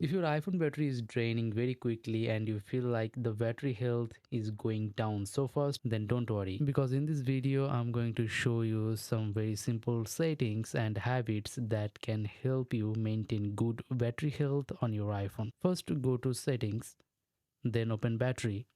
If your iPhone battery is draining very quickly and you feel like the battery health is going down so fast, then don't worry, because in this video I'm going to show you some very simple settings and habits that can help you maintain good battery health on your iPhone. First, go to settings, then open battery,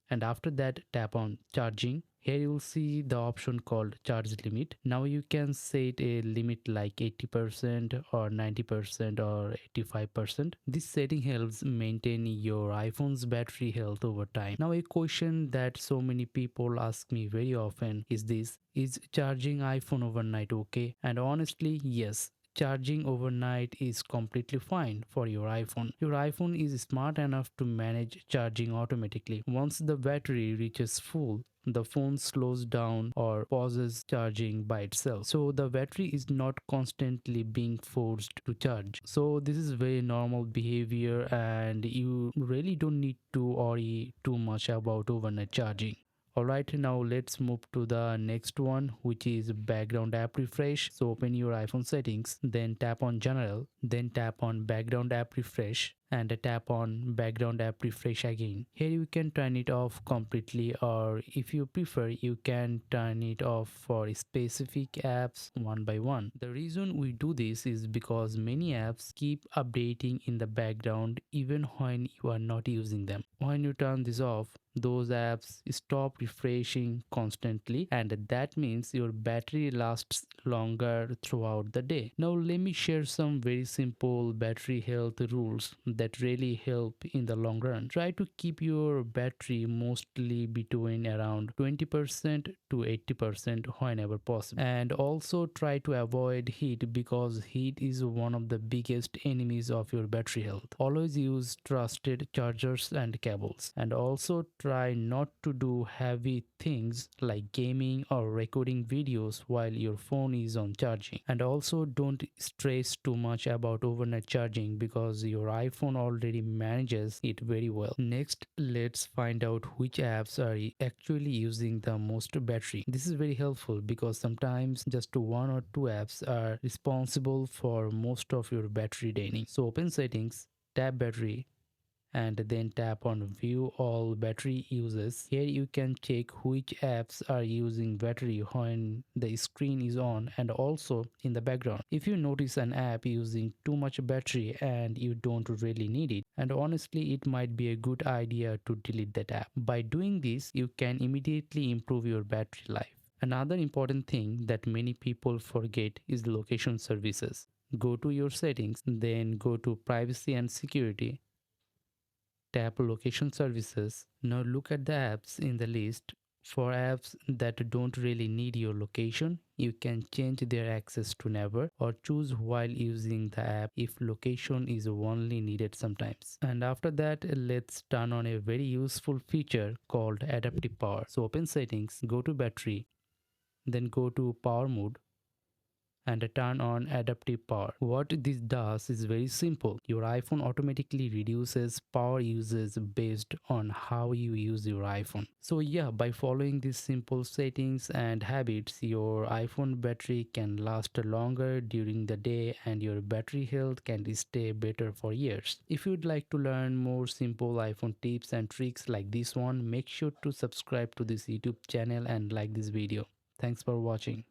and after that tap on charging. Here you will see the option called charge limit. Now you can set a limit like 80% or 90% or 85%. This setting helps maintain your iPhone's battery health over time. Now a question that so many people ask me very often is this: is charging iPhone overnight okay? And honestly, yes, charging overnight is completely fine for your iPhone. Your iPhone is smart enough to manage charging automatically. Once the battery reaches full, the phone slows down or pauses charging by itself. So the battery is not constantly being forced to charge. So this is very normal behavior and you really don't need to worry too much about overnight charging. Alright, now let's move to the next one, which is background app refresh. So open your iPhone settings, then tap on general, then tap on background app refresh and tap on background app refresh again. Here you can turn it off completely, or if you prefer you can turn it off for specific apps one by one. The reason we do this is because many apps keep updating in the background even when you are not using them. When you turn this off, those apps stop refreshing constantly, and that means your battery lasts longer throughout the day. Now let me share some very simple battery health rules that really help in the long run. Try to keep your battery mostly between around 20% to 80% whenever possible, and also try to avoid heat because heat is one of the biggest enemies of your battery health. Always use trusted chargers and cables, and also try not to do heavy things like gaming or recording videos while your phone is on charging. And also don't stress too much about overnight charging because your iPhone already manages it very well. Next, let's find out which apps are actually using the most battery. This is very helpful because sometimes just one or two apps are responsible for most of your battery draining. So open settings, tap battery, and then tap on view all battery uses. Here you can check which apps are using battery when the screen is on and also in the background. If you notice an app using too much battery and you don't really need it, and honestly it might be a good idea to delete that app. By doing this you can immediately improve your battery life. Another important thing that many people forget is location services. Go to your settings, then go to privacy and security, tap location services. Now look at the apps in the list. For apps that don't really need your location, you can change their access to never or choose while using the app if location is only needed sometimes. And after that, let's turn on a very useful feature called adaptive power. So open settings, go to battery, then go to power mode and turn on adaptive power. What this does is very simple. Your iPhone automatically reduces power usage based on how you use your iPhone. So yeah, by following these simple settings and habits, your iPhone battery can last longer during the day and your battery health can stay better for years. If you'd like to learn more simple iPhone tips and tricks like this one, make sure to subscribe to this YouTube channel and like this video. Thanks for watching.